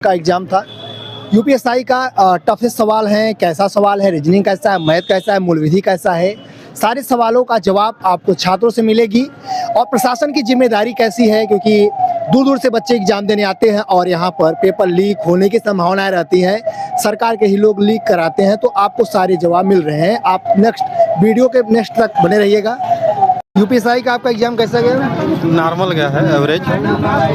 का एग्जाम था। यूपीएसआई का टफेस्ट सवाल है, कैसा सवाल है, रीजनिंग कैसा है, मैथ कैसा है, मूल विधि कैसा है, सारे सवालों का जवाब आपको छात्रों से मिलेगी। और प्रशासन की जिम्मेदारी कैसी है, क्योंकि दूर दूर से बच्चे एग्जाम देने आते हैं और यहाँ पर पेपर लीक होने की संभावनाएं रहती हैं। सरकार के ही लोग लीक कराते हैं, तो आपको सारे जवाब मिल रहे हैं। आप नेक्स्ट वीडियो के नेक्स्ट तक बने रहिएगा। यूपीएसआई का आपका एग्जाम कैसा गया? नॉर्मल गया है, एवरेज।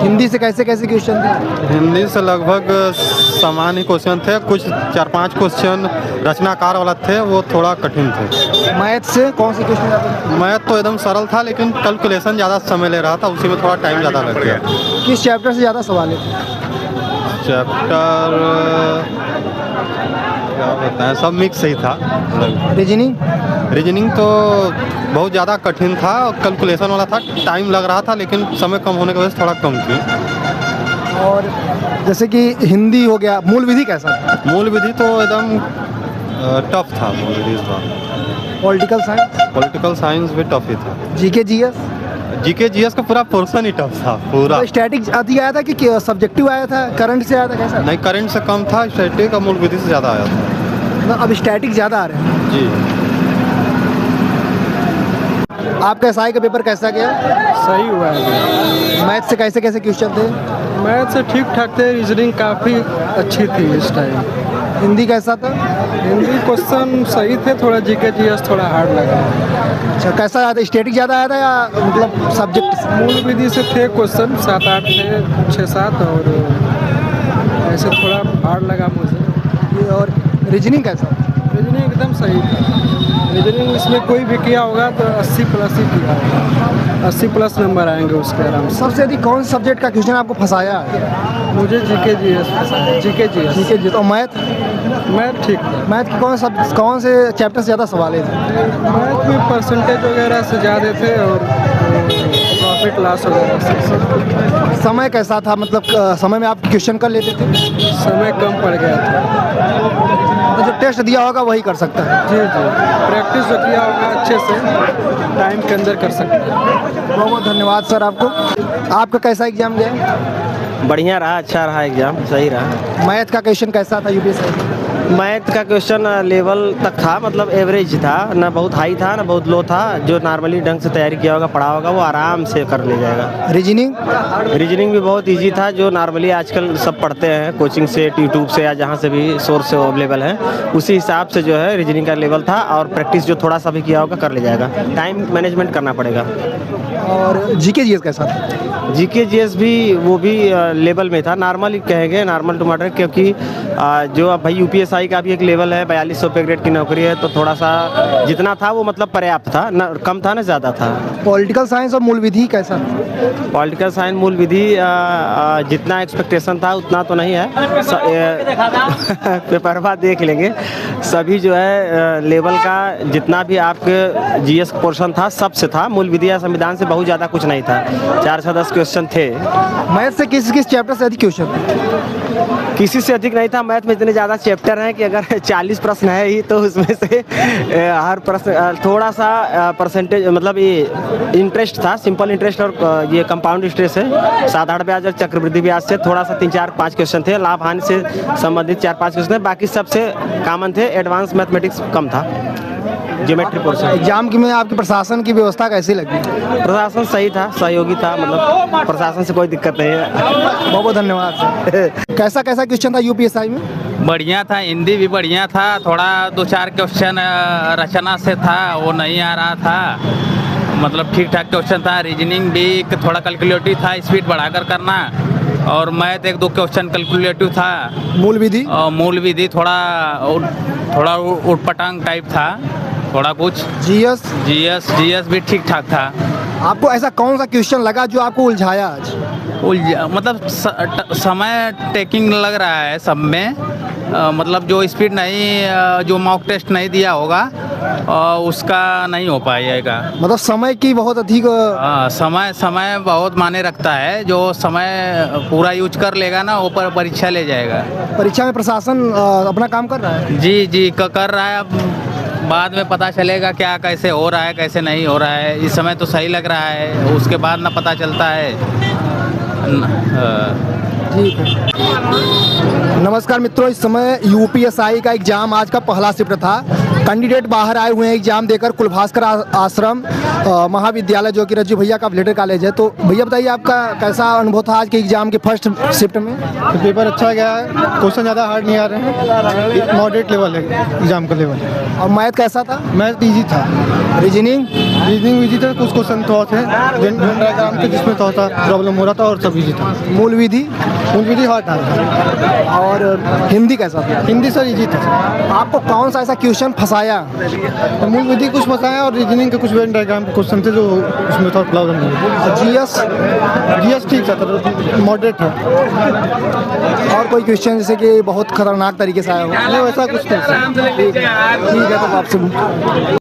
हिंदी से कैसे कैसे क्वेश्चन थे? हिंदी से लगभग सामान्य क्वेश्चन थे, कुछ 4-5 क्वेश्चन रचनाकार वाला थे, वो थोड़ा कठिन थे। मैथ से कौन से क्वेश्चन आते? मैथ तो एकदम सरल था, लेकिन कैलकुलेशन ज़्यादा समय ले रहा था, उसी में थोड़ा टाइम ज़्यादा लग गया। किस चैप्टर से ज़्यादा सवाल थे? चैप्टर क्या बताएं, सब मिक्स ही था। रीजनिंग तो बहुत ज़्यादा कठिन था, कैलकुलेशन वाला था, टाइम लग रहा था, लेकिन समय कम होने की वजह से थोड़ा कम की। और जैसे कि हिंदी हो गया, मूल विधि कैसा था? मूल विधि तो एकदम टफ था। मूल विधि था। पॉलिटिकल साइंस भी टफ ही था। जीके जीएस का पूरा पोर्शन ही टफ था पूरा। तो स्टैटिक आदि आया था कि सब्जेक्टिव आया था, करंट से आया था, कैसा? नहीं, करंट से कम था, स्टैटिक और मूल विधि से ज़्यादा आया था। मतलब अब स्टैटिक ज़्यादा आ रहे हैं जी। आपका एसआई का पेपर कैसा गया? सही हुआ है। मैथ से कैसे कैसे क्वेश्चन थे? मैथ से ठीक ठाक थे, रीजनिंग काफ़ी अच्छी थी इस टाइम। हिंदी कैसा था? हिंदी क्वेश्चन सही थे, थोड़ा जीके जीएस थोड़ा हार्ड लगा। अच्छा, कैसा आया था? स्टैटिक ज़्यादा आया था या मतलब सब्जेक्ट? मूल विधि से थे क्वेश्चन 7-8 थे, 6-7, और ऐसे थोड़ा हार्ड लगा मुझे। और रीजनिंग कैसा? रीजनिंग एकदम सही था। रीजनिंग इसमें कोई भी किया होगा तो 80+ ही किया होगा, 80+ नंबर आएंगे उसके आराम से। सबसे अधिक कौन से सब्जेक्ट का क्वेश्चन आपको फंसाया है? मुझे जीके जीएस पसंद है। GK GS. और मैथ ठीक था। मैथ की कौन से चैप्टर से ज़्यादा सवाल थे? मैथ में परसेंटेज वगैरह से ज़्यादा थे, और प्रॉफिट लॉस वगैरह से। समय कैसा था? मतलब समय में आप क्वेश्चन कर लेते थे? समय कम पड़ गया था। तो जो टेस्ट दिया होगा वही कर सकता है। जी, प्रैक्टिस जो किया होगा अच्छे से टाइम के अंदर कर सकते हैं। बहुत बहुत धन्यवाद सर आपको। आपका कैसा एग्जाम गया? बढ़िया रहा, अच्छा रहा एग्जाम, सही रहा। मैथ का क्वेश्चन कैसा था यूपीएसआई? मैथ का क्वेश्चन लेवल तक था, मतलब एवरेज था, ना बहुत हाई था ना बहुत लो था। जो नॉर्मली ढंग से तैयारी किया होगा, पढ़ा होगा, वो आराम से कर ले जाएगा। रीजनिंग भी बहुत इजी था, जो नॉर्मली आजकल सब पढ़ते हैं कोचिंग से, यूट्यूब से, या जहाँ से भी सोर्स से अवेलेबल है, उसी हिसाब से जो है रीजनिंग का लेवल था। और प्रैक्टिस जो थोड़ा सा भी किया होगा कर ले जाएगा, टाइम मैनेजमेंट करना पड़ेगा। और जीके जीएस कैसा था? जीके जीएस भी वो भी लेवल में था, नॉर्मल कहेंगे, नॉर्मल टू मॉडरेट, क्योंकि जो अब भाई यूपीएसआई का भी एक लेवल है, 4200 पे ग्रेड की नौकरी है, तो थोड़ा सा जितना था वो मतलब पर्याप्त था, ना कम था ना ज़्यादा था। पॉलिटिकल साइंस और मूल विधि कैसा? पॉलिटिकल साइंस मूल विधि जितना एक्सपेक्टेशन था उतना तो नहीं है। पेपर बाद देख लेंगे। सभी जो है लेवल का जितना भी आपके जीएस पोर्शन था सबसे था, मूल विधि या संविधान से बहुत ज़्यादा कुछ नहीं था। 4 से 10 क्वेश्चन थे। मैथ से किस चैप्टर से अधिक क्वेश्चन थे? किसी से अधिक नहीं था। मैथ में इतने ज़्यादा चैप्टर हैं कि अगर 40 प्रश्न है ही, तो उसमें से हर प्रश्न थोड़ा सा परसेंटेज, मतलब ये इंटरेस्ट था, सिंपल इंटरेस्ट और ये कंपाउंड इंटरेस्ट है, साधारण ब्याज और चक्रवृद्धि ब्याज से थोड़ा सा 3-4-5 क्वेश्चन थे। लाभ हानि से संबंधित 4-5 क्वेश्चन थे, बाकी सबसे कॉमन थे। एडवांस मैथमेटिक्स कम था, ज्योमेट्री पोर्शन। एग्जाम में आपकी प्रशासन की व्यवस्था कैसी लगी? प्रशासन सही था, सहयोगी था, मतलब प्रशासन से कोई दिक्कत नहीं है। बहुत बहुत धन्यवाद सर। कैसा क्वेश्चन था यूपीएसआई में? बढ़िया था, हिंदी भी बढ़िया था, थोड़ा 2-4 क्वेश्चन रचना से था, वो नहीं आ रहा था, मतलब ठीक ठाक क्वेश्चन था। रीजनिंग भी थोड़ा कैलकुलेटिव था, स्पीड बढ़ाकर करना, और मैथ 1-2 क्वेश्चन कैलकुलेटिव था। मूल विधि थोड़ा उटपटांग टाइप था, थोड़ा कुछ। जीएस भी ठीक ठाक था। आपको ऐसा कौन सा क्वेश्चन लगा जो आपको उलझाया आज? मतलब समय टेकिंग लग रहा है सब में, मतलब जो स्पीड नहीं, जो मॉक टेस्ट नहीं दिया होगा उसका नहीं हो पाएगा। मतलब समय की बहुत अधिक समय बहुत मायने रखता है। जो समय पूरा यूज कर लेगा ना, वो पर परीक्षा ले जाएगा। परीक्षा में प्रशासन अपना काम कर रहा है? जी कर रहा है। अब बाद में पता चलेगा क्या कैसे हो रहा है, कैसे नहीं हो रहा है। इस समय तो सही लग रहा है, उसके बाद ना पता चलता है। ठीक है। नमस्कार मित्रों, इस समय यूपीएसआई का एग्जाम आज का पहला शिफ्ट था। कैंडिडेट बाहर आए हुए हैं एग्जाम देकर कुलभास्कर आश्रम महाविद्यालय, जो कि रज्जू भैया का वेटनरी कॉलेज है। तो भैया बताइए, आपका कैसा अनुभव था आज के एग्जाम के फर्स्ट शिफ्ट में? तो पेपर अच्छा गया है, क्वेश्चन ज़्यादा हार्ड नहीं आ रहे हैं, मॉडरेट लेवल है एग्जाम का लेवल। और मैथ कैसा था? मैथ ईजी था। रीजनिंग रीजनिंग ईजी था, कुछ क्वेश्चन तो थे वेन डायग्राम के जिसमें थोड़ा प्रॉब्लम हो रहा था, और सब ईजी था। मूल विधि हार्ड था। और हिंदी कैसा था? हिंदी सर ईजी था। आपको कौन सा ऐसा क्वेश्चन फंसाया? तो मूल विधि कुछ फंसाया, और रीजनिंग के कुछ वेन डायग्राम के क्वेश्चन थे जो उसमें थोड़ा प्रॉब्लम हुई। जीएस ठीक था, मॉडरेट था। और कोई क्वेश्चन जैसे कि बहुत खतरनाक तरीके से आया हो? नहीं, वैसा कुछ नहीं। ठीक है, तो आपसे